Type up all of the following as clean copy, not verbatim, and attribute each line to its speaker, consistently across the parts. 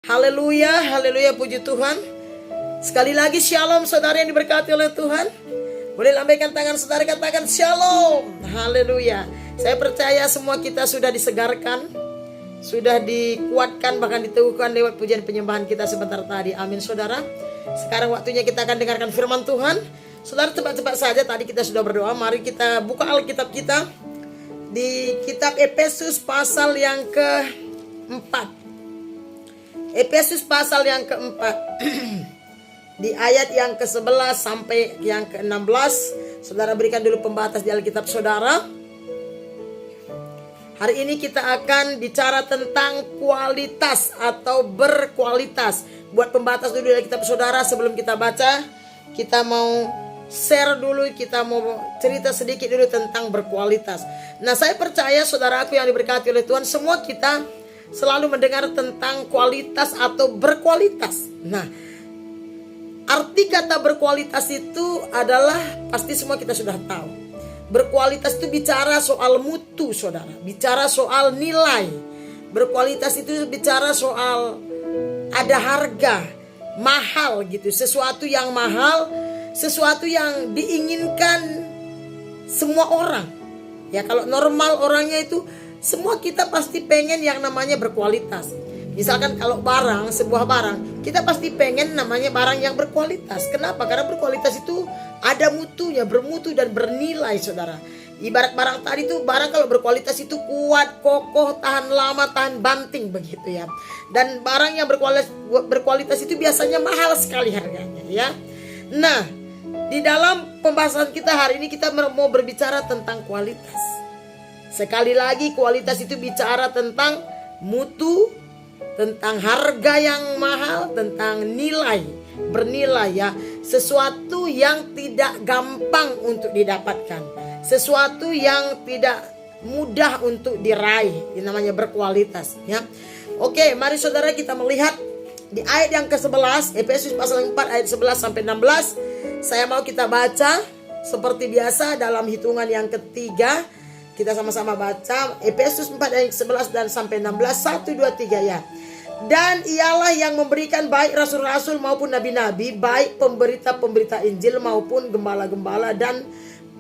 Speaker 1: Haleluya, haleluya, puji Tuhan. Sekali lagi shalom saudara yang diberkati oleh Tuhan. Boleh lambaikan tangan saudara, katakan shalom. Haleluya. Saya percaya semua kita sudah disegarkan, sudah dikuatkan, bahkan diteguhkan lewat pujian penyembahan kita sebentar tadi. Amin saudara. Sekarang waktunya kita akan dengarkan firman Tuhan. Saudara, cepat-cepat saja, tadi kita sudah berdoa. Mari kita buka Alkitab kita di kitab Efesus pasal yang keempat. Efesus pasal yang keempat. Di ayat yang ke-11 sampai yang ke-16. Saudara berikan dulu pembatas di Alkitab saudara. Hari ini kita akan bicara tentang kualitas atau berkualitas. Buat pembatas dulu di Alkitab saudara sebelum kita baca. Kita mau share dulu, kita mau cerita sedikit dulu tentang berkualitas. Nah, saya percaya saudaraku yang diberkati oleh Tuhan, semua kita selalu mendengar tentang kualitas atau berkualitas. Nah, arti kata berkualitas itu adalah pasti semua kita sudah tahu. Berkualitas itu bicara soal mutu saudara, bicara soal nilai. Berkualitas itu bicara soal ada harga, mahal gitu. Sesuatu yang mahal, sesuatu yang diinginkan semua orang. Ya, kalau normal orangnya itu semua kita pasti pengen yang namanya berkualitas. Misalkan kalau barang, sebuah barang, kita pasti pengen namanya barang yang berkualitas. Kenapa? Karena berkualitas itu ada mutunya, bermutu dan bernilai saudara. Ibarat barang tadi itu, barang kalau berkualitas itu kuat, kokoh, tahan lama, tahan banting begitu ya. Dan barang yang berkualitas itu biasanya mahal sekali harganya ya. Nah, di dalam pembahasan kita hari ini kita mau berbicara tentang kualitas. Sekali lagi, kualitas itu bicara tentang mutu, tentang harga yang mahal, tentang nilai, bernilai ya. Sesuatu yang tidak gampang untuk didapatkan, sesuatu yang tidak mudah untuk diraih, ini namanya berkualitas ya. Oke, mari saudara kita melihat di ayat yang ke-11, Efesus pasal 4 ayat 11 sampai 16. Saya mau kita baca seperti biasa dalam hitungan yang ketiga. Kita sama-sama baca Efesus 4 ayat 11 dan sampai 16. 1, 2, 3 ya. Dan ialah yang memberikan baik rasul-rasul maupun nabi-nabi, baik pemberita-pemberita Injil maupun gembala-gembala dan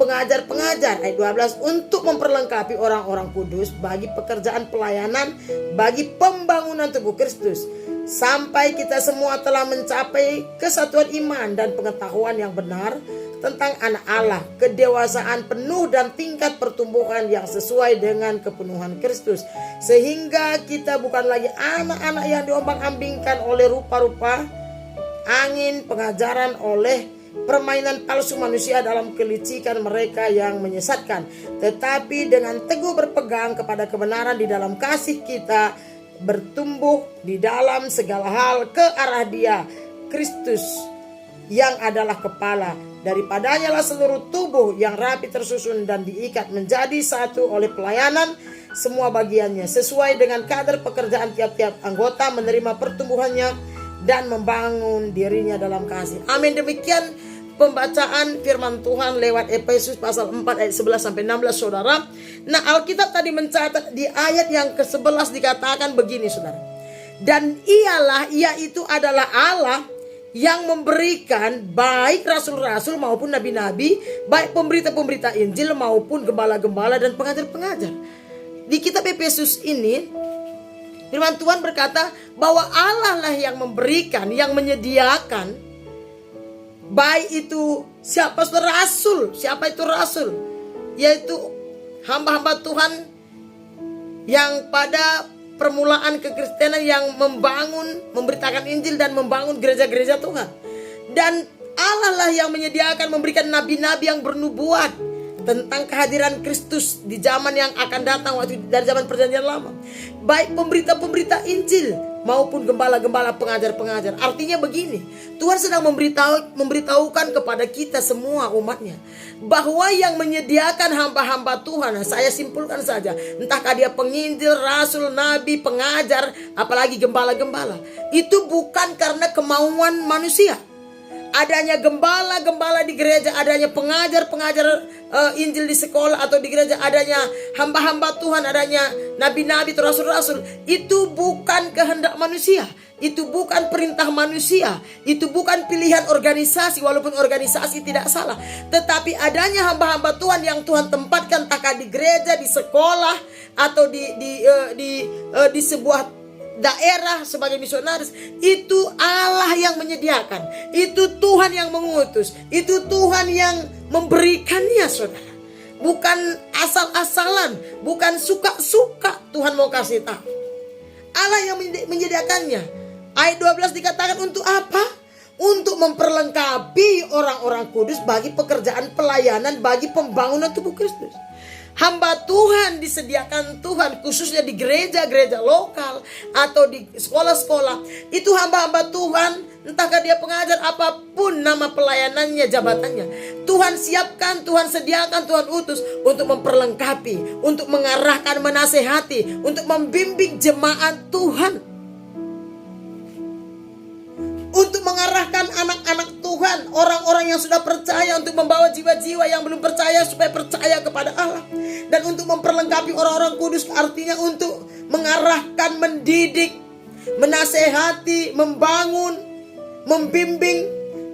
Speaker 1: pengajar-pengajar. Ayat 12, untuk memperlengkapi orang-orang kudus bagi pekerjaan pelayanan, bagi pembangunan tubuh Kristus, sampai kita semua telah mencapai kesatuan iman dan pengetahuan yang benar tentang anak Allah, kedewasaan penuh dan tingkat pertumbuhan yang sesuai dengan kepenuhan Kristus, sehingga kita bukan lagi anak-anak yang diombang-ambingkan oleh rupa-rupa angin pengajaran, oleh permainan palsu manusia dalam kelicikan mereka yang menyesatkan, tetapi dengan teguh berpegang kepada kebenaran di dalam kasih kita bertumbuh di dalam segala hal ke arah Dia, Kristus, yang adalah kepala. Daripadanya lah seluruh tubuh yang rapi tersusun dan diikat menjadi satu oleh pelayanan semua bagiannya, sesuai dengan kadar pekerjaan tiap-tiap anggota, menerima pertumbuhannya dan membangun dirinya dalam kasih. Amin. Demikian pembacaan firman Tuhan lewat Efesus pasal 4 ayat 11 sampai 16 saudara. Nah, Alkitab tadi mencatat di ayat yang ke-11 dikatakan begini saudara. Dan ia itu adalah Allah yang memberikan baik rasul-rasul maupun nabi-nabi, baik pemberita-pemberita Injil maupun gembala-gembala dan pengajar-pengajar. Di kitab Efesus ini firman Tuhan berkata bahwa Allah lah yang memberikan, yang menyediakan. Baik itu siapa rasul, siapa itu rasul? Yaitu hamba-hamba Tuhan yang pada permulaan kekristenan yang membangun, memberitakan Injil dan membangun gereja-gereja Tuhan. Dan Allah lah yang menyediakan, memberikan nabi-nabi yang bernubuat tentang kehadiran Kristus di zaman yang akan datang, waktu dari zaman perjanjian lama. Baik pemberita-pemberita Injil maupun gembala-gembala, pengajar-pengajar. Artinya begini, Tuhan sedang memberitahukan kepada kita semua umatnya bahwa yang menyediakan hamba-hamba Tuhan, saya simpulkan saja, entahkah dia penginjil, rasul, nabi, pengajar, apalagi gembala-gembala, itu bukan karena kemauan manusia. Adanya gembala-gembala di gereja, adanya pengajar-pengajar Injil di sekolah atau di gereja, adanya hamba-hamba Tuhan, adanya nabi-nabi atau rasul-rasul, itu bukan kehendak manusia. Itu bukan perintah manusia. Itu bukan pilihan organisasi, walaupun organisasi tidak salah. Tetapi adanya hamba-hamba Tuhan yang Tuhan tempatkan, entah di gereja, di sekolah, atau di sebuah daerah sebagai misionaris. Itu Allah yang menyediakan. Itu Tuhan yang mengutus. Itu Tuhan yang memberikannya, saudara. Bukan asal-asalan, bukan suka-suka Tuhan mau kasih tahu. Allah yang menyediakannya. Ayat 12 dikatakan untuk apa? Untuk memperlengkapi orang-orang kudus bagi pekerjaan pelayanan, bagi pembangunan tubuh Kristus. Hamba Tuhan disediakan Tuhan, khususnya di gereja-gereja lokal atau di sekolah-sekolah. Itu hamba-hamba Tuhan, entahkah dia pengajar, apapun nama pelayanannya, jabatannya, Tuhan siapkan, Tuhan sediakan, Tuhan utus untuk memperlengkapi, untuk mengarahkan, menasehati, untuk membimbing jemaat Tuhan, untuk mengarahkan anak-anak Tuhan, orang-orang yang sudah percaya, untuk membawa jiwa-jiwa yang belum percaya supaya percaya kepada Allah. Dan untuk memperlengkapi orang-orang kudus, artinya untuk mengarahkan, mendidik, menasehati, membangun, membimbing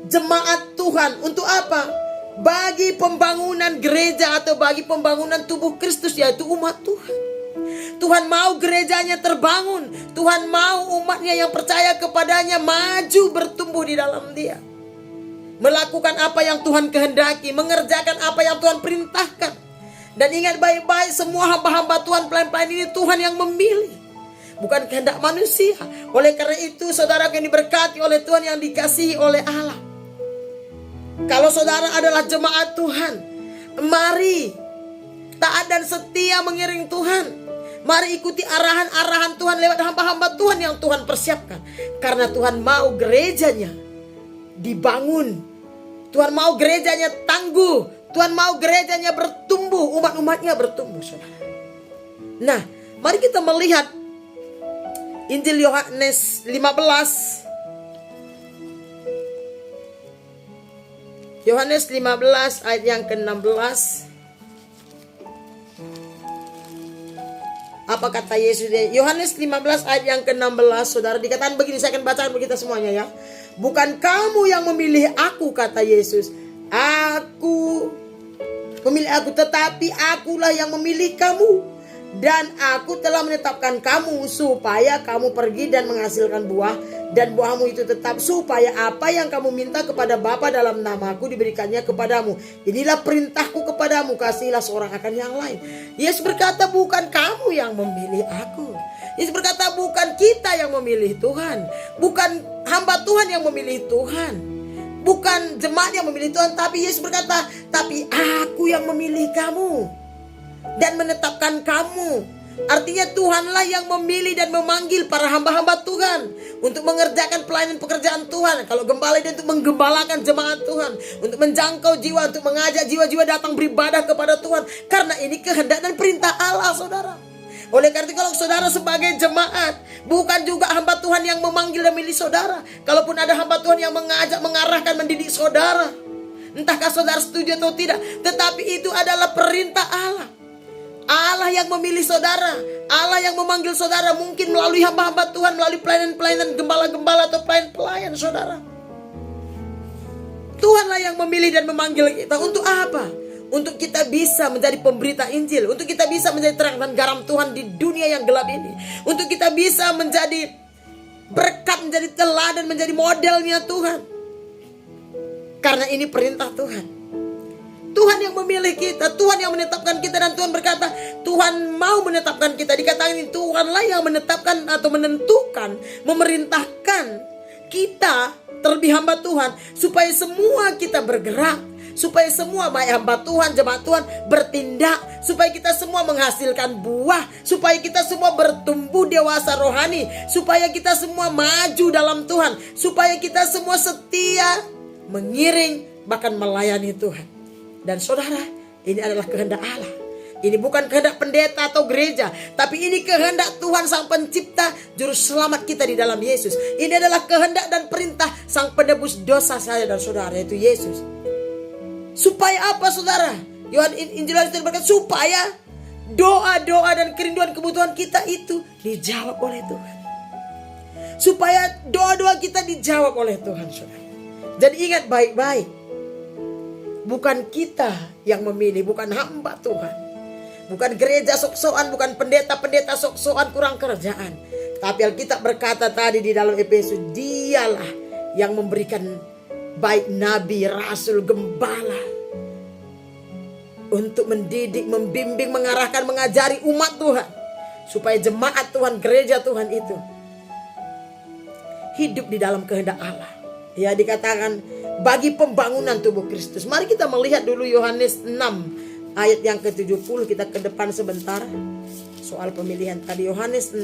Speaker 1: jemaat Tuhan. Untuk apa? Bagi pembangunan gereja atau bagi pembangunan tubuh Kristus, yaitu umat Tuhan. Tuhan mau gerejanya terbangun. Tuhan mau umatnya yang percaya kepadanya maju bertumbuh di dalam dia, melakukan apa yang Tuhan kehendaki, mengerjakan apa yang Tuhan perintahkan. Dan ingat baik-baik, semua hamba-hamba Tuhan, pelayan-pelayan ini Tuhan yang memilih, bukan kehendak manusia. Oleh karena itu, saudara yang diberkati oleh Tuhan, yang dikasihi oleh Allah, kalau saudara adalah jemaat Tuhan, mari taat dan setia mengiring Tuhan. Mari ikuti arahan-arahan Tuhan lewat hamba-hamba Tuhan yang Tuhan persiapkan. Karena Tuhan mau gerejanya dibangun. Tuhan mau gerejanya tangguh. Tuhan mau gerejanya bertumbuh, umat-umatnya bertumbuh, saudara. Nah, mari kita melihat Injil Yohanes 15. Yohanes 15 ayat yang ke-16. Apa kata Yesus? Yohanes 15 ayat yang ke-16, saudara, dikatakan begini, saya akan bacakan bagi kita semuanya ya. Bukan kamu yang memilih aku, kata Yesus. Aku memilih aku, tetapi akulah yang memilih kamu. Dan aku telah menetapkan kamu supaya kamu pergi dan menghasilkan buah, dan buahmu itu tetap, supaya apa yang kamu minta kepada Bapa dalam namaku diberikannya kepadamu. Inilah perintahku kepadamu, kasihilah seorang akan yang lain. Yesus berkata, bukan kamu yang memilih aku. Yesus berkata, bukan kita yang memilih Tuhan, bukan hamba Tuhan yang memilih Tuhan, bukan jemaat yang memilih Tuhan, tapi Yesus berkata, tapi aku yang memilih kamu dan menetapkan kamu. Artinya Tuhanlah yang memilih dan memanggil para hamba-hamba Tuhan untuk mengerjakan pelayanan pekerjaan Tuhan. Kalau gembala dia untuk menggembalakan jemaat Tuhan, untuk menjangkau jiwa, untuk mengajak jiwa-jiwa datang beribadah kepada Tuhan. Karena ini kehendak dan perintah Allah, saudara. Oleh karena itu, kalau saudara sebagai jemaat, bukan juga hamba Tuhan yang memanggil dan memilih saudara. Kalaupun ada hamba Tuhan yang mengajak, mengarahkan, mendidik saudara, entahkah saudara setuju atau tidak, tetapi itu adalah perintah Allah. Allah yang memilih saudara, Allah yang memanggil saudara, mungkin melalui hamba-hamba Tuhan, melalui pelayanan-pelayanan gembala-gembala atau pelayan-pelayan saudara. Tuhanlah yang memilih dan memanggil kita. Untuk apa? Untuk kita bisa menjadi pemberita Injil, untuk kita bisa menjadi terang dan garam Tuhan di dunia yang gelap ini, untuk kita bisa menjadi berkat, menjadi teladan, menjadi modelnya Tuhan. Karena ini perintah Tuhan. Tuhan yang memilih kita, Tuhan yang menetapkan kita, dan Tuhan berkata, Tuhan mau menetapkan kita. Dikatakan ini Tuhanlah yang menetapkan atau menentukan, memerintahkan kita terlebih hamba Tuhan, supaya semua kita bergerak, supaya semua baik hamba Tuhan, jemaat Tuhan bertindak, supaya kita semua menghasilkan buah, supaya kita semua bertumbuh dewasa rohani, supaya kita semua maju dalam Tuhan, supaya kita semua setia mengiring bahkan melayani Tuhan. Dan saudara, ini adalah kehendak Allah. Ini bukan kehendak pendeta atau gereja, tapi ini kehendak Tuhan Sang Pencipta, Juru Selamat kita di dalam Yesus. Ini adalah kehendak dan perintah Sang Penebus dosa saya dan saudara, yaitu Yesus. Supaya apa, saudara? Injil Yohanes berkata, supaya doa-doa dan kerinduan kebutuhan kita itu dijawab oleh Tuhan. supaya doa-doa kita dijawab oleh Tuhan, saudara. Jadi ingat baik-baik, bukan kita yang memilih, bukan hamba Tuhan, bukan gereja sok-sokan, bukan pendeta-pendeta sok-sokan kurang kerjaan. Tapi Alkitab berkata tadi di dalam Efesus, dialah yang memberikan baik nabi, rasul, gembala untuk mendidik, membimbing, mengarahkan, mengajari umat Tuhan, supaya jemaat Tuhan, gereja Tuhan itu hidup di dalam kehendak Allah. Ya, dikatakan bagi pembangunan tubuh Kristus. Mari kita melihat dulu Yohanes 6 ayat yang ke-70. Kita ke depan sebentar. Soal pemilihan tadi, Yohanes 6.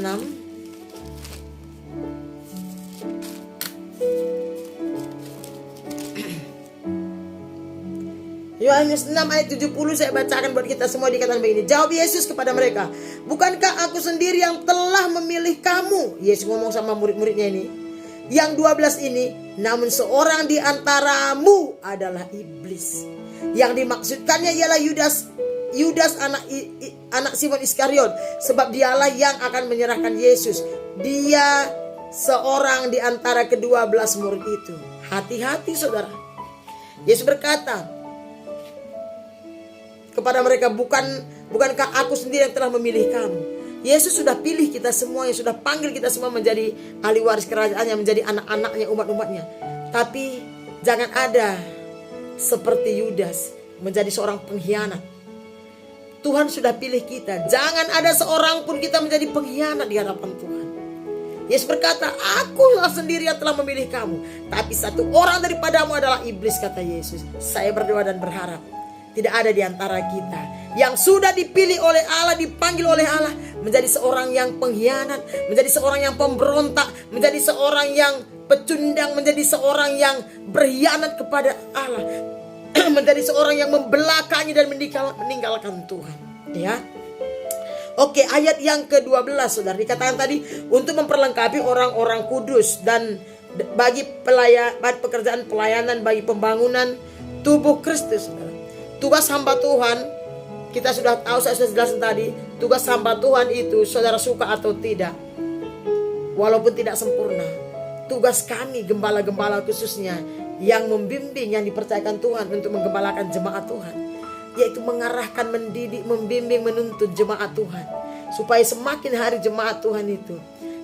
Speaker 1: Yohanes 6 ayat 70 saya bacakan buat kita semua. Dikatakan begini, jawab Yesus kepada mereka, bukankah aku sendiri yang telah memilih kamu? Yesus ngomong sama murid-muridnya ini, yang 12 ini, namun seorang di antaramu adalah iblis. Yang dimaksudkannya ialah Yudas anak Simon Iskariot, sebab dialah yang akan menyerahkan Yesus. Dia seorang di antara ke-12 murid itu. Hati-hati saudara. Yesus berkata kepada mereka, bukankah aku sendiri yang telah memilih kamu? Yesus sudah pilih kita semua, yang sudah panggil kita semua menjadi ahli waris kerajaannya, menjadi anak-anaknya, umat-umatnya. Tapi jangan ada seperti Yudas menjadi seorang pengkhianat. Tuhan sudah pilih kita, jangan ada seorang pun kita menjadi pengkhianat di hadapan Tuhan. Yesus berkata, aku sendiri yang telah memilih kamu, tapi satu orang daripadamu adalah iblis, kata Yesus. Saya berdoa dan berharap tidak ada di antara kita yang sudah dipilih oleh Allah, dipanggil oleh Allah, menjadi seorang yang pengkhianat, menjadi seorang yang pemberontak, menjadi seorang yang pecundang, menjadi seorang yang berkhianat kepada Allah, menjadi seorang yang membelakangi dan meninggalkan Tuhan. Ya. Oke, ayat yang ke-12 saudara, dikatakan tadi untuk memperlengkapi orang-orang kudus dan bagi pekerjaan pelayanan, bagi pembangunan tubuh Kristus, saudara. Tugas hamba Tuhan, kita sudah tahu, saya sudah jelasin tadi, tugas hamba Tuhan itu saudara suka atau tidak, walaupun tidak sempurna, tugas kami gembala-gembala khususnya yang membimbing, yang dipercayakan Tuhan untuk menggembalakan jemaat Tuhan, yaitu mengarahkan, mendidik, membimbing, menuntut jemaat Tuhan, supaya semakin hari jemaat Tuhan itu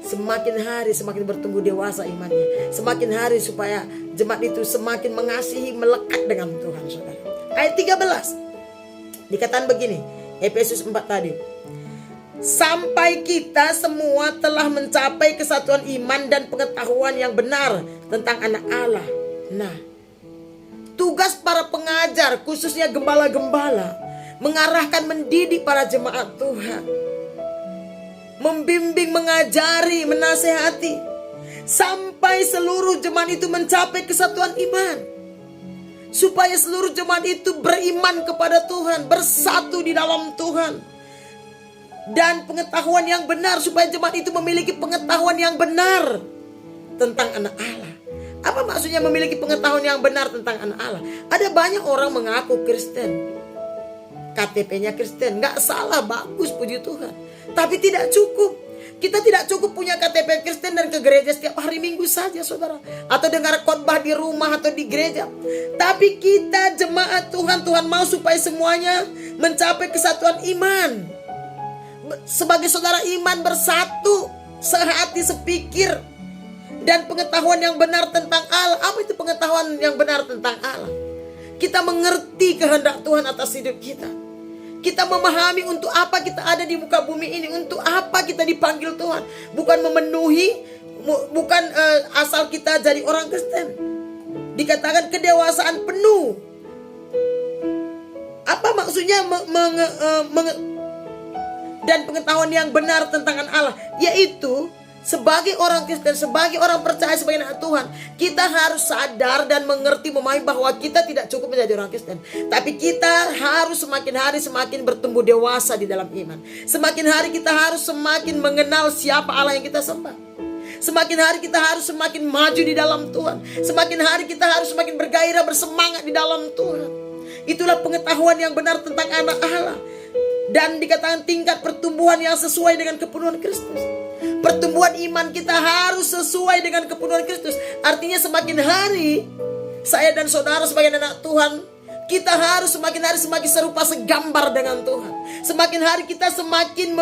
Speaker 1: semakin hari semakin bertumbuh dewasa imannya, semakin hari supaya jemaat itu semakin mengasihi, melekat dengan Tuhan, saudara. Ayat 13 dikatakan begini, Efesus 4 tadi, sampai kita semua telah mencapai kesatuan iman dan pengetahuan yang benar tentang anak Allah. Nah, tugas para pengajar, khususnya gembala-gembala, mengarahkan, mendidik para jemaat Tuhan, membimbing, mengajari, menasehati, sampai seluruh jemaat itu mencapai kesatuan iman, supaya seluruh jemaat itu beriman kepada Tuhan, bersatu di dalam Tuhan, dan pengetahuan yang benar, supaya jemaat itu memiliki pengetahuan yang benar tentang anak Allah. Apa maksudnya memiliki pengetahuan yang benar tentang anak Allah? Ada banyak orang mengaku Kristen, KTP-nya Kristen, gak salah, bagus, puji Tuhan. Tapi tidak cukup. Kita tidak cukup punya KTP Kristen dan ke gereja setiap hari Minggu saja, saudara, atau dengar khotbah di rumah atau di gereja. Tapi kita jemaat Tuhan, Tuhan mau supaya semuanya mencapai kesatuan iman. Sebagai saudara iman bersatu, sehati, sepikir, dan pengetahuan yang benar tentang Allah. Apa itu pengetahuan yang benar tentang Allah? Kita mengerti kehendak Tuhan atas hidup kita. Kita memahami untuk apa kita ada di muka bumi ini, untuk apa kita dipanggil Tuhan. Bukan memenuhi, bukan asal kita jadi orang Kristen. Dikatakan kedewasaan penuh. Apa maksudnya dan pengetahuan yang benar tentang Allah? Yaitu sebagai orang Kristen, sebagai orang percaya, sebagai anak Tuhan, kita harus sadar dan mengerti, memahami bahwa kita tidak cukup menjadi orang Kristen. Tapi kita harus semakin hari semakin bertumbuh dewasa di dalam iman. Semakin hari kita harus semakin mengenal siapa Allah yang kita sembah. Semakin hari kita harus semakin maju di dalam Tuhan. Semakin hari kita harus semakin bergairah, bersemangat di dalam Tuhan. Itulah pengetahuan yang benar tentang anak Allah. Dan dikatakan tingkat pertumbuhan yang sesuai dengan kepenuhan Kristus. Pertumbuhan iman kita harus sesuai dengan kepenuhan Kristus. Artinya semakin hari saya dan saudara sebagai anak Tuhan, kita harus semakin hari semakin serupa segambar dengan Tuhan. Semakin hari kita semakin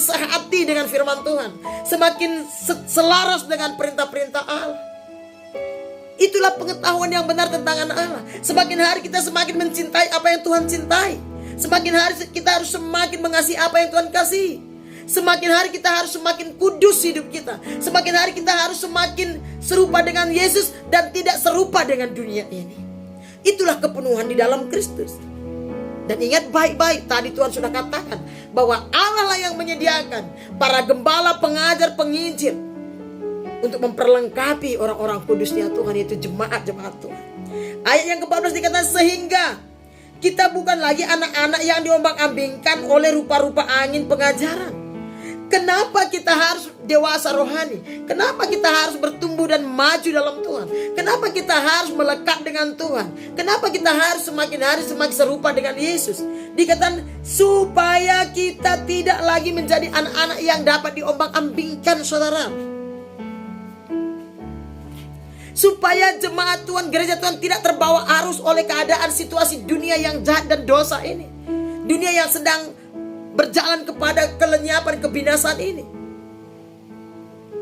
Speaker 1: sehati dengan firman Tuhan, semakin selaras dengan perintah-perintah Allah. Itulah pengetahuan yang benar tentang anak Allah. Semakin hari kita semakin mencintai apa yang Tuhan cintai. Semakin hari kita harus semakin mengasihi apa yang Tuhan kasih. Semakin hari kita harus semakin kudus hidup kita. Semakin hari kita harus semakin serupa dengan Yesus dan tidak serupa dengan dunia ini. Itulah kepenuhan di dalam Kristus. Dan ingat baik-baik, tadi Tuhan sudah katakan bahwa Allah lah yang menyediakan para gembala, pengajar, penginjil untuk memperlengkapi orang-orang kudusnya Tuhan, yaitu jemaat-jemaat Tuhan. Ayat yang ke-14 dikatakan, sehingga kita bukan lagi anak-anak yang diombang-ambingkan oleh rupa-rupa angin pengajaran. Kenapa kita harus dewasa rohani? Kenapa kita harus bertumbuh dan maju dalam Tuhan? Kenapa kita harus melekat dengan Tuhan? Kenapa kita harus semakin hari semakin serupa dengan Yesus? Dikatakan supaya kita tidak lagi menjadi anak-anak yang dapat diombang-ambingkan, saudara. Supaya jemaat Tuhan, gereja Tuhan tidak terbawa arus oleh keadaan situasi dunia yang jahat dan dosa ini. Dunia yang sedang berjalan kepada kelenyapan, kebinasaan ini.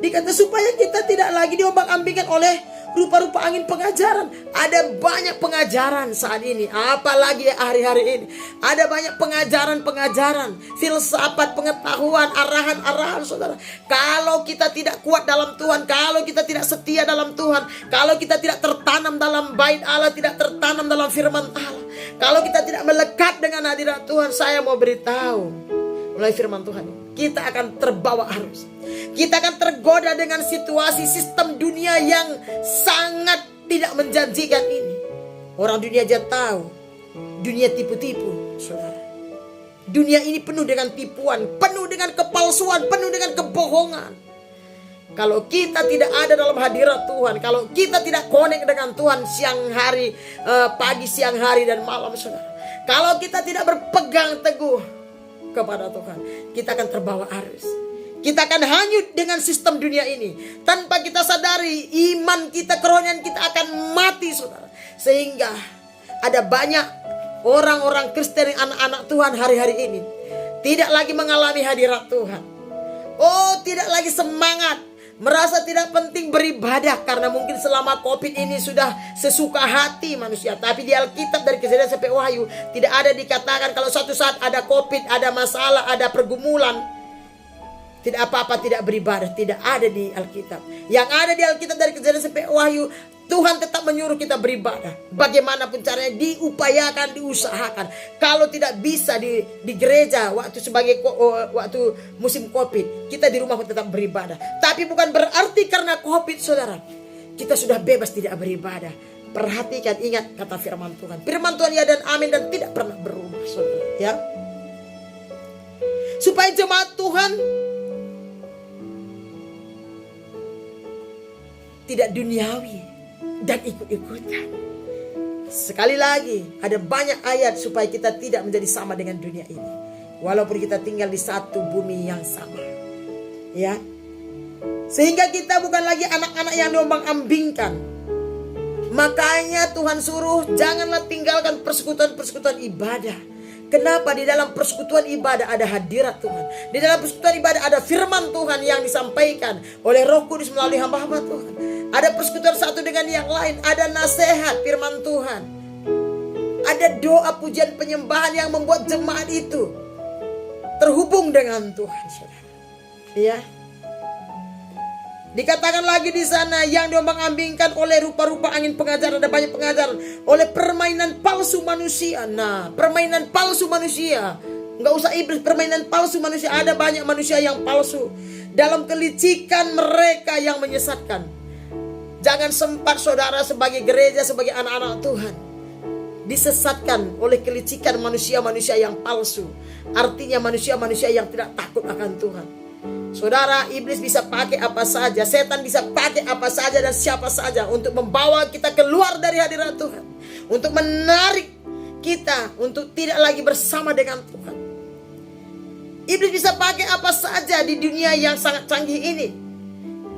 Speaker 1: Dikata supaya kita tidak lagi diombang-ambingkan oleh rupa-rupa angin pengajaran. Ada banyak pengajaran saat ini, apalagi hari-hari ini. Ada banyak pengajaran-pengajaran, filsafat, pengetahuan, arahan-arahan, saudara. Kalau kita tidak kuat dalam Tuhan, kalau kita tidak setia dalam Tuhan, kalau kita tidak tertanam dalam bait Allah, tidak tertanam dalam firman Allah, kalau kita tidak melekat dengan hadirat Tuhan, saya mau beritahu melalui firman Tuhan, kita akan terbawa arus. Kita akan tergoda dengan situasi sistem dunia yang sangat tidak menjanjikan ini. Orang dunia aja tahu, dunia tipu-tipu, saudara. Dunia ini penuh dengan tipuan, penuh dengan kepalsuan, penuh dengan kebohongan. Kalau kita tidak ada dalam hadirat Tuhan, kalau kita tidak connect dengan Tuhan siang hari, pagi, siang hari, dan malam, saudara. Kalau kita tidak berpegang teguh kepada Tuhan, kita akan terbawa arus. Kita akan hanyut dengan sistem dunia ini. Tanpa kita sadari, iman kita, kerohanian kita akan mati, saudara. Sehingga ada banyak orang-orang Kristen, anak-anak Tuhan hari-hari ini tidak lagi mengalami hadirat Tuhan. Oh, tidak lagi semangat, merasa tidak penting beribadah karena mungkin selama COVID ini sudah sesuka hati manusia. Tapi di Alkitab dari Kejadian sampai Wahyu tidak ada dikatakan kalau suatu saat ada COVID, ada masalah, ada pergumulan, tidak apa-apa tidak beribadah. Tidak ada di Alkitab. Yang ada di Alkitab dari Kejadian sampai Wahyu, Tuhan tetap menyuruh kita beribadah. Bagaimanapun caranya, diupayakan, diusahakan. Kalau tidak bisa di gereja waktu musim COVID, kita di rumah pun tetap beribadah. Tapi bukan berarti karena COVID, saudara, kita sudah bebas tidak beribadah. Perhatikan, ingat kata firman Tuhan. Firman Tuhan ya dan amin dan tidak pernah berubah, saudara. Ya. Supaya jemaat Tuhan tidak duniawi dan ikut-ikutan. Sekali lagi, ada banyak ayat supaya kita tidak menjadi sama dengan dunia ini. Walaupun kita tinggal di satu bumi yang sama. Ya. Sehingga kita bukan lagi anak-anak yang diombang-ambingkan. Makanya Tuhan suruh janganlah tinggalkan persekutuan-persekutuan ibadah. Kenapa? Di dalam persekutuan ibadah ada hadirat Tuhan. Di dalam persekutuan ibadah ada firman Tuhan yang disampaikan oleh Roh Kudus melalui hamba-hamba Tuhan. Ada persekutuan satu dengan yang lain. Ada nasihat firman Tuhan. Ada doa, pujian, penyembahan yang membuat jemaat itu terhubung dengan Tuhan, saudara. Ya. Dikatakan lagi di sana yang diombang-ambingkan oleh rupa-rupa angin pengajaran, ada banyak pengajaran, oleh permainan palsu manusia. Nah, permainan palsu manusia, nggak usah iblis, permainan palsu manusia. Ada banyak manusia yang palsu dalam kelicikan mereka yang menyesatkan. Jangan sempat saudara sebagai gereja, sebagai anak-anak Tuhan disesatkan oleh kelicikan manusia-manusia yang palsu. Artinya manusia-manusia yang tidak takut akan Tuhan. Saudara, iblis bisa pakai apa saja, setan bisa pakai apa saja dan siapa saja untuk membawa kita keluar dari hadirat Tuhan, untuk menarik kita untuk tidak lagi bersama dengan Tuhan. Iblis bisa pakai apa saja di dunia yang sangat canggih ini.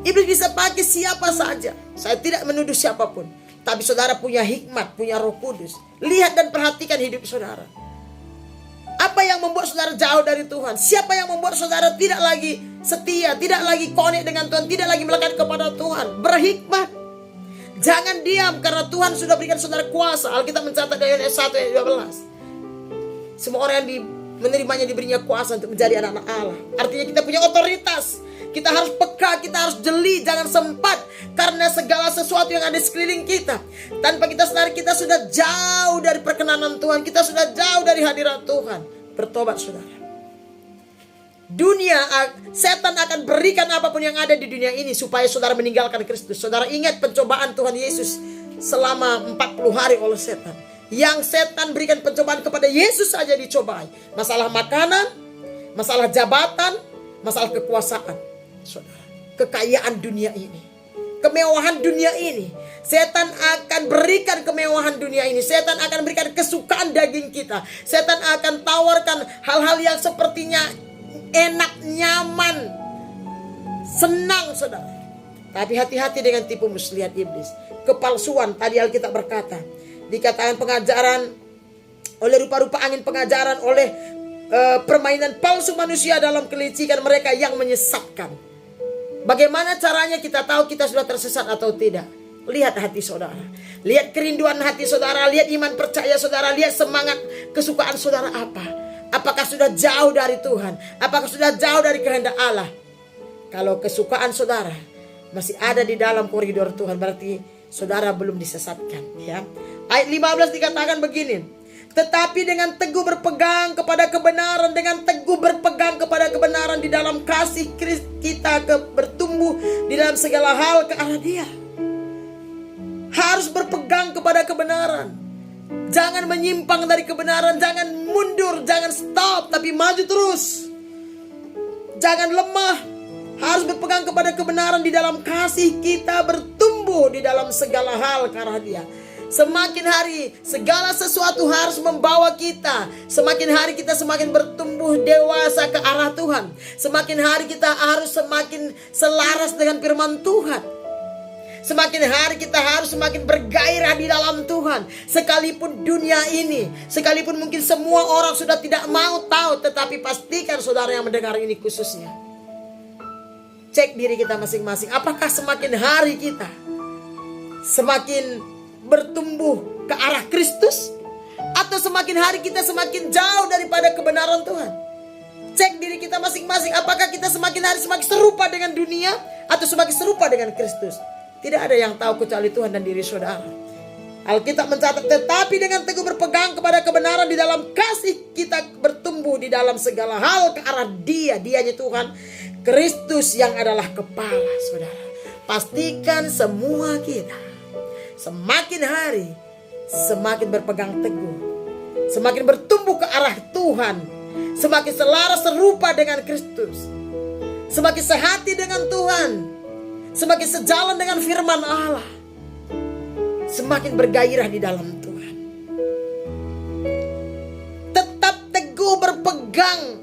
Speaker 1: Iblis bisa pakai siapa saja. Saya tidak menuduh siapapun. Tapi saudara punya hikmat, punya Roh Kudus. Lihat dan perhatikan hidup saudara. Apa yang membuat saudara jauh dari Tuhan? Siapa yang membuat saudara tidak lagi setia, tidak lagi connect dengan Tuhan, tidak lagi melekat kepada Tuhan? Berhikmat. Jangan diam karena Tuhan sudah berikan saudara kuasa. Alkitab mencatat dari Yohanes 1 ayat 12. Semua orang yang menerimanya diberinya kuasa untuk menjadi anak-anak Allah. Artinya kita punya otoritas. Kita harus peka, kita harus jeli, jangan sempat. Karena segala sesuatu yang ada di sekeliling kita, tanpa kita sadari kita sudah jauh dari perkenanan Tuhan. Kita sudah jauh dari hadirat Tuhan. Bertobat saudara. Setan akan berikan apapun yang ada di dunia ini supaya saudara meninggalkan Kristus. Saudara ingat pencobaan Tuhan Yesus selama 40 hari oleh setan. Yang setan berikan pencobaan kepada Yesus saja dicobai. Masalah makanan, masalah jabatan, masalah kekuasaan. Saudara, kekayaan dunia ini, kemewahan dunia ini. Setan akan berikan kemewahan dunia ini. Setan akan berikan kesukaan daging kita. Setan akan tawarkan hal-hal yang sepertinya enak, nyaman, senang saudara. Tapi hati-hati dengan tipu muslihat iblis. Kepalsuan, tadi Alkitab berkata, dikatakan pengajaran oleh rupa-rupa angin pengajaran, oleh permainan palsu manusia dalam kelicikan mereka yang menyesatkan. Bagaimana caranya kita tahu kita sudah tersesat atau tidak? Lihat hati saudara, lihat kerinduan hati saudara, lihat iman percaya saudara, lihat semangat kesukaan saudara apa. Apakah sudah jauh dari Tuhan? Apakah sudah jauh dari kehendak Allah? Kalau kesukaan saudara masih ada di dalam koridor Tuhan, berarti saudara belum disesatkan, ya. Ayat 15 dikatakan begini. Tetapi dengan teguh berpegang kepada kebenaran, dengan teguh berpegang kepada kebenaran di dalam kasih kita bertumbuh di dalam segala hal ke arah Dia. Harus berpegang kepada kebenaran. Jangan menyimpang dari kebenaran, jangan mundur, jangan stop, tapi maju terus. Jangan lemah. Harus berpegang kepada kebenaran di dalam kasih kita bertumbuh di dalam segala hal ke arah Dia. Semakin hari segala sesuatu harus membawa kita. Semakin hari kita semakin bertumbuh dewasa ke arah Tuhan. Semakin hari kita harus semakin selaras dengan firman Tuhan. Semakin hari kita harus semakin bergairah di dalam Tuhan. Sekalipun dunia ini, sekalipun mungkin semua orang sudah tidak mau tahu, tetapi pastikan saudara yang mendengar ini khususnya, cek diri kita masing-masing. Apakah semakin hari kita semakin bertumbuh ke arah Kristus, atau semakin hari kita semakin jauh daripada kebenaran Tuhan? Cek diri kita masing-masing. Apakah kita semakin hari semakin serupa dengan dunia, atau semakin serupa dengan Kristus? Tidak ada yang tahu kecuali Tuhan dan diri saudara. Alkitab mencatat, tetapi dengan teguh berpegang kepada kebenaran di dalam kasih kita bertumbuh di dalam segala hal ke arah Dia. Dianya Tuhan Kristus yang adalah kepala saudara. Pastikan semua kita semakin hari semakin berpegang teguh, semakin bertumbuh ke arah Tuhan, semakin selaras serupa dengan Kristus, semakin sehati dengan Tuhan, semakin sejalan dengan firman Allah, semakin bergairah di dalam Tuhan. Tetap teguh berpegang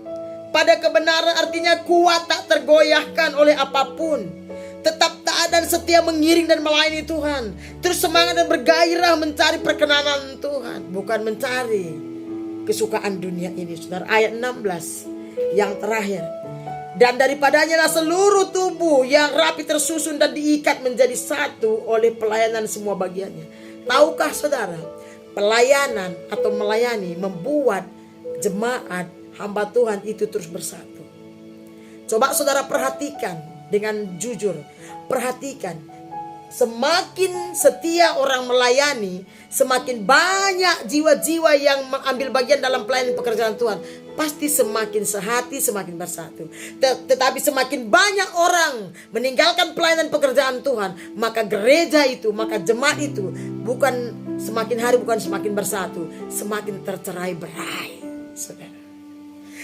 Speaker 1: pada kebenaran, artinya kuat, tak tergoyahkan oleh apapun. Tetap taat dan setia mengiring dan melayani Tuhan. Terus semangat dan bergairah mencari perkenanan Tuhan, bukan mencari kesukaan dunia ini. Saudara, ayat 16 yang terakhir. Dan daripadanya lah seluruh tubuh yang rapi tersusun dan diikat menjadi satu oleh pelayanan semua bagiannya. Tahukah saudara, pelayanan atau melayani membuat jemaat hamba Tuhan itu terus bersatu. Coba saudara perhatikan dengan jujur, perhatikan, semakin setia orang melayani, semakin banyak jiwa-jiwa yang mengambil bagian dalam pelayanan pekerjaan Tuhan, pasti semakin sehati, semakin bersatu. Tetapi semakin banyak orang meninggalkan pelayanan pekerjaan Tuhan, maka gereja itu, maka jemaat itu bukan semakin hari bukan semakin bersatu, semakin tercerai-berai, saudara.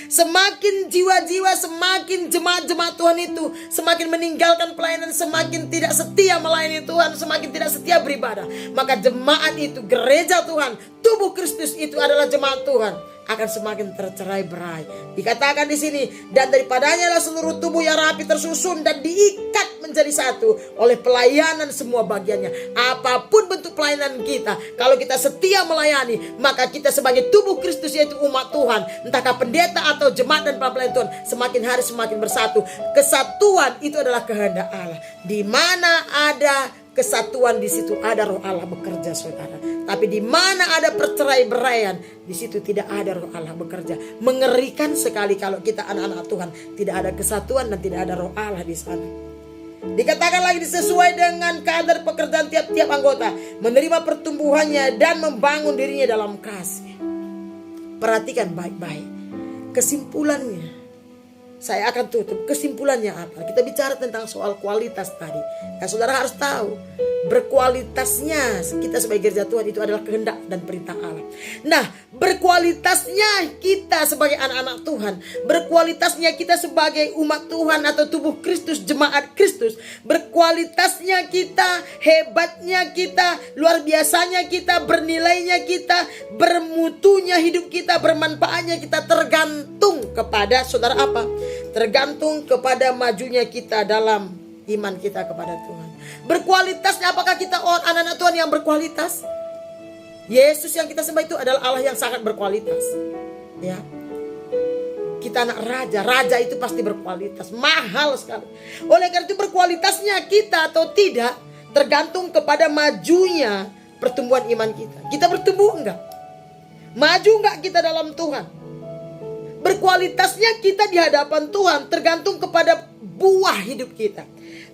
Speaker 1: Semakin jiwa-jiwa, semakin jemaat-jemaat Tuhan itu semakin meninggalkan pelayanan, semakin tidak setia melayani Tuhan, semakin tidak setia beribadah. Maka jemaat itu, gereja Tuhan, tubuh Kristus itu adalah jemaat Tuhan, akan semakin tercerai-berai. Dikatakan di sini, dan daripadanya lah seluruh tubuh yang rapi tersusun dan diikat menjadi satu oleh pelayanan semua bagiannya. Apapun bentuk pelayanan kita, kalau kita setia melayani, maka kita sebagai tubuh Kristus, yaitu umat Tuhan, entahkah pendeta atau jemaat dan para pelayan Tuhan, semakin hari semakin bersatu. Kesatuan itu adalah kehendak Allah. Di mana ada kesatuan, di situ ada roh Allah bekerja, saudara. Tapi di mana ada percerai-beraian, di situ tidak ada roh Allah bekerja. Mengerikan sekali kalau kita anak-anak Tuhan tidak ada kesatuan dan tidak ada roh Allah di sana. Dikatakan lagi, sesuai dengan kadar pekerjaan tiap-tiap anggota, menerima pertumbuhannya dan membangun dirinya dalam kasih. Perhatikan baik-baik kesimpulannya. Saya akan tutup. Kesimpulannya apa? Kita bicara tentang soal kualitas tadi. Nah, saudara harus tahu, berkualitasnya kita sebagai gereja Tuhan itu adalah kehendak dan perintah Allah. Nah, berkualitasnya kita sebagai anak-anak Tuhan, berkualitasnya kita sebagai umat Tuhan atau tubuh Kristus, jemaat Kristus, berkualitasnya kita, hebatnya kita, luar biasanya kita, bernilainya kita, bermutunya hidup kita, bermanfaatnya kita, tergantung kepada saudara apa? Tergantung kepada majunya kita dalam iman kita kepada Tuhan. Berkualitasnya, apakah kita anak-anak Tuhan yang berkualitas? Yesus yang kita sembah itu adalah Allah yang sangat berkualitas. Ya, kita anak raja, raja itu pasti berkualitas, mahal sekali. Oleh karena itu berkualitasnya kita atau tidak tergantung kepada majunya pertumbuhan iman kita. Kita bertumbuh enggak? Maju enggak kita dalam Tuhan? Berkualitasnya kita di hadapan Tuhan tergantung kepada buah hidup kita.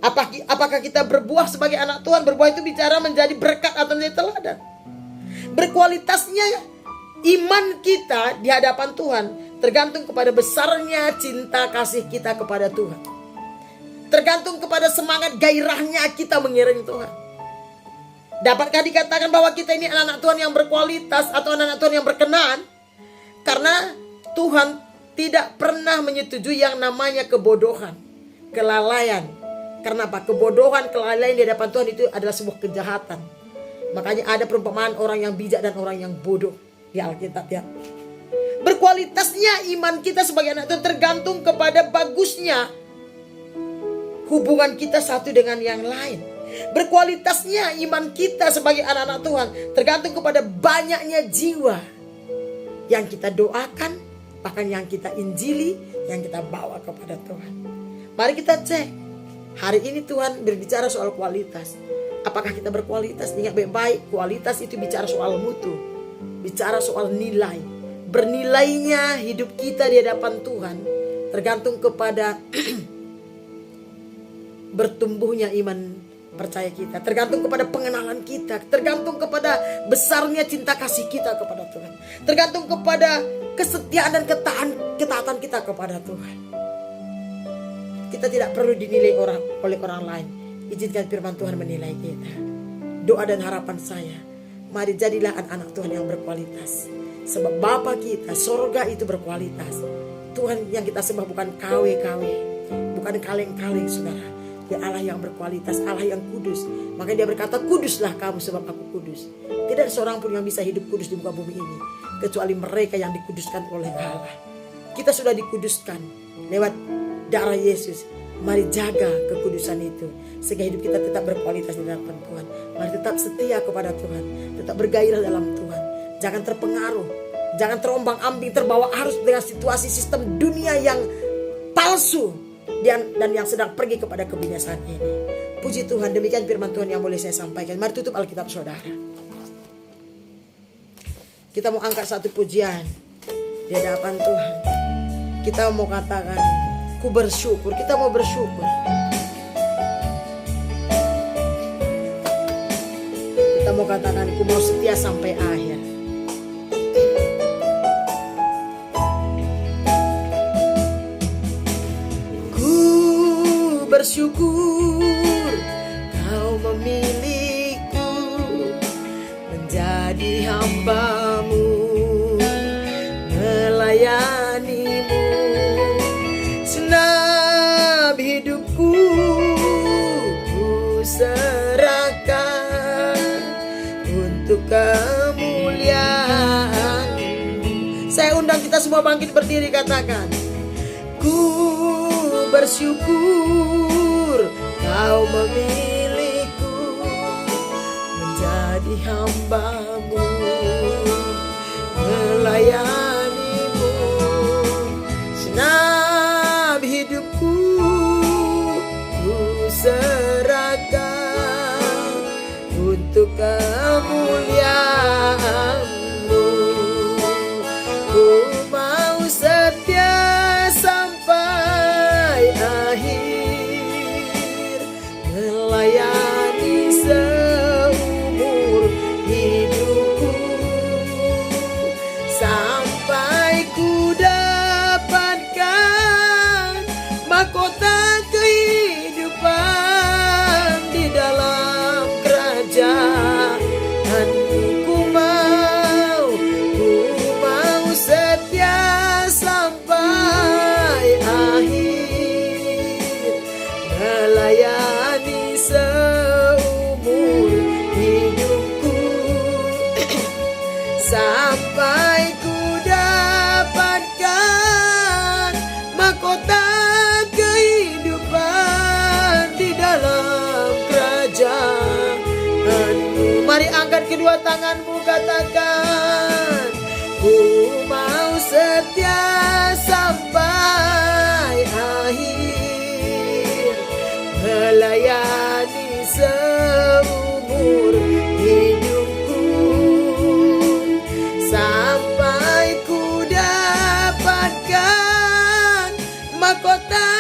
Speaker 1: Apakah kita berbuah sebagai anak Tuhan? Berbuah itu bicara menjadi berkat atau menjadi teladan. Berkualitasnya iman kita di hadapan Tuhan tergantung kepada besarnya cinta kasih kita kepada Tuhan. Tergantung kepada semangat gairahnya kita mengiring Tuhan. Dapatkah dikatakan bahwa kita ini anak-anak Tuhan yang berkualitas atau anak-anak Tuhan yang berkenan? Karena Tuhan tidak pernah menyetujui yang namanya kebodohan, kelalaian. Karena apa? Kebodohan, kelalaian di hadapan Tuhan itu adalah sebuah kejahatan. Makanya ada perumpamaan orang yang bijak dan orang yang bodoh di Alkitab, ya. Berkualitasnya iman kita sebagai anak Tuhan tergantung kepada bagusnya hubungan kita satu dengan yang lain. Berkualitasnya iman kita sebagai anak-anak Tuhan tergantung kepada banyaknya jiwa yang kita doakan, bahkan yang kita injili, yang kita bawa kepada Tuhan. Mari kita cek. Hari ini Tuhan berbicara soal kualitas. Apakah kita berkualitas? Ingat baik-baik, kualitas itu bicara soal mutu, bicara soal nilai. Bernilainya hidup kita di hadapan Tuhan tergantung kepada bertumbuhnya iman percaya kita, tergantung kepada pengenalan kita, tergantung kepada besarnya cinta kasih kita kepada Tuhan, tergantung kepada kesetiaan dan ketaatan kita kepada Tuhan. Kita tidak perlu dinilai oleh orang lain. Izinkan firman Tuhan menilai kita. Doa dan harapan saya, mari jadilah anak-anak Tuhan yang berkualitas. Sebab Bapa kita sorga itu berkualitas. Tuhan yang kita sembah bukan KW-KW, bukan kaleng-kaleng, saudara. Dia Allah yang berkualitas, Allah yang kudus. Makanya dia berkata, kuduslah kamu sebab aku kudus. Tidak ada seorang pun yang bisa hidup kudus di muka bumi ini kecuali mereka yang dikuduskan oleh Allah. Kita sudah dikuduskan lewat darah Yesus. Mari jaga kekudusan itu sehingga hidup kita tetap berkualitas di hadapan Tuhan. Mari tetap setia kepada Tuhan, tetap bergairah dalam Tuhan. Jangan terpengaruh, jangan terombang-ambing, terbawa arus dengan situasi sistem dunia yang palsu dan yang sedang pergi kepada kebinasaan ini. Puji Tuhan, demikian firman Tuhan yang boleh saya sampaikan. Mari tutup Alkitab saudara. Kita mau angkat satu pujian di hadapan Tuhan. Kita mau katakan, ku bersyukur. Kita mau bersyukur. Kita mau katakan, ku mau setia sampai akhir. Bersyukur kau memilihku menjadi hamba-Mu, melayani-Mu. Senam hidupku ku serahkan untuk kemuliaan. Saya undang semua bangkit berdiri, katakan. Ku bersyukur Kau memilihku menjadi hamba-Mu, melayani-Mu. Senam hidupku ku serahkan untuk kemuliaan-Mu. Ku mau setia sampai akhir, melayani seumur hidupku, sampai ku dapatkan mahkota kehidupan di dalam kerajaan-Mu. Ku mau setia sampai akhir, melayani seumur hidupku, sampai ku dapatkan mahkota kehidupan di dalam kerajaan-Mu. Mari angkat kedua tanganmu, katakan. Ku mau setia sampai akhir, melayani seumur hidupku, sampai ku dapatkan mahkota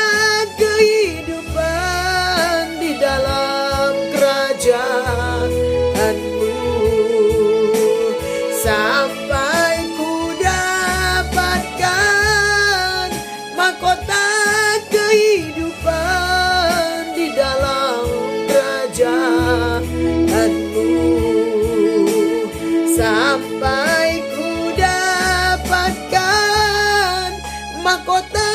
Speaker 1: kehidupan di dalam kerajaan-Mu. Sampai ku dapatkan mahkota kehidupan di dalam kerajaan-Mu. Sampai ku dapatkan mahkota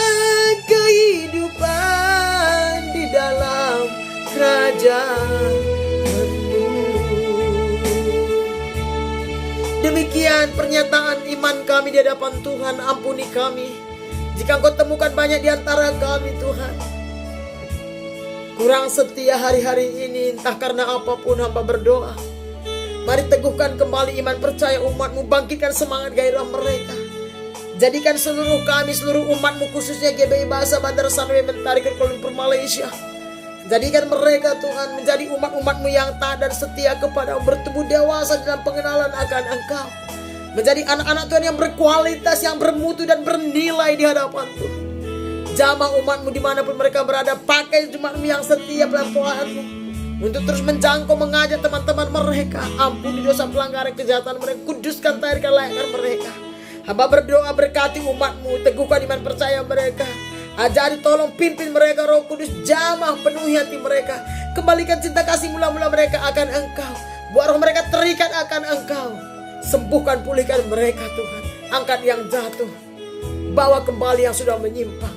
Speaker 1: kehidupan di dalam kerajaan-Mu. Demikian pernyataan iman kami di hadapan Tuhan. Ampuni kami jika Engkau temukan banyak di antara kami, Tuhan, kurang setia hari-hari ini, entah karena apapun. Hamba berdoa, mari teguhkan kembali iman percaya umat-Mu, bangkitkan semangat gairah mereka. Jadikan seluruh kami, seluruh umat-Mu, khususnya GBI Bahasa Bandar Sunway Mentari Kuala Lumpur Malaysia, jadikan mereka, Tuhan, menjadi umat-umat-Mu yang taat dan setia kepada-Mu, bertumbuh dewasa dalam pengenalan akan Engkau, menjadi anak-anak Tuhan yang berkualitas, yang bermutu dan bernilai di hadapan Tuhan. Jamah umat-Mu dimanapun mereka berada. Pakai umat-Mu yang setia dalam Tuhan-Mu untuk terus menjangkau, mengajak teman-teman mereka. Ampuni dosa pelanggaran kejahatan mereka, kuduskan, tahirkan, layakkan mereka. Hamba berdoa, berkati umat-Mu, teguhkan iman percaya mereka. Ajari, tolong pimpin mereka, Roh Kudus, jamah penuhi hati mereka. Kembalikan cinta kasih mula-mula mereka akan Engkau. Buat roh mereka terikat akan Engkau. Sembuhkan, pulihkan mereka, Tuhan. Angkat yang jatuh, bawa kembali yang sudah menyimpang,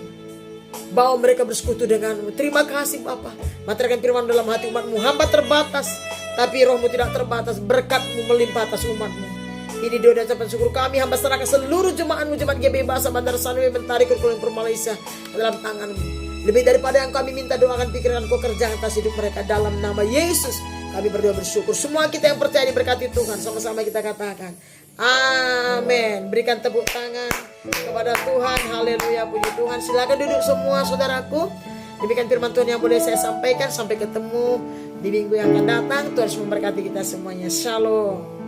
Speaker 1: bawa mereka bersekutu dengan-Mu. Terima kasih Bapa. Materaikan firman dalam hati umat-Mu. Hamba terbatas, tapi Roh-Mu tidak terbatas. Berkat-Mu melimpah atas umat-Mu. Ini doa dan ucapan syukur kami. Hamba serahkan seluruh jemaat-Mu, jemaat GBI Bahasa Bandar Sunway Mentari Kuala Lumpur Malaysia dalam tangan-Mu. Lebih daripada yang kami minta, doakan, pikiran, Kau kerjakan atas hidup mereka. Dalam nama Yesus kami berdoa bersyukur. Semua kita yang percaya diberkati Tuhan. Sama-sama kita katakan amin. Berikan tepuk tangan kepada Tuhan. Haleluya, puji Tuhan. Silakan duduk semua saudaraku. Demikian firman Tuhan yang boleh saya sampaikan. Sampai ketemu di minggu yang akan datang. Tuhan memberkati kita semuanya. Shalom.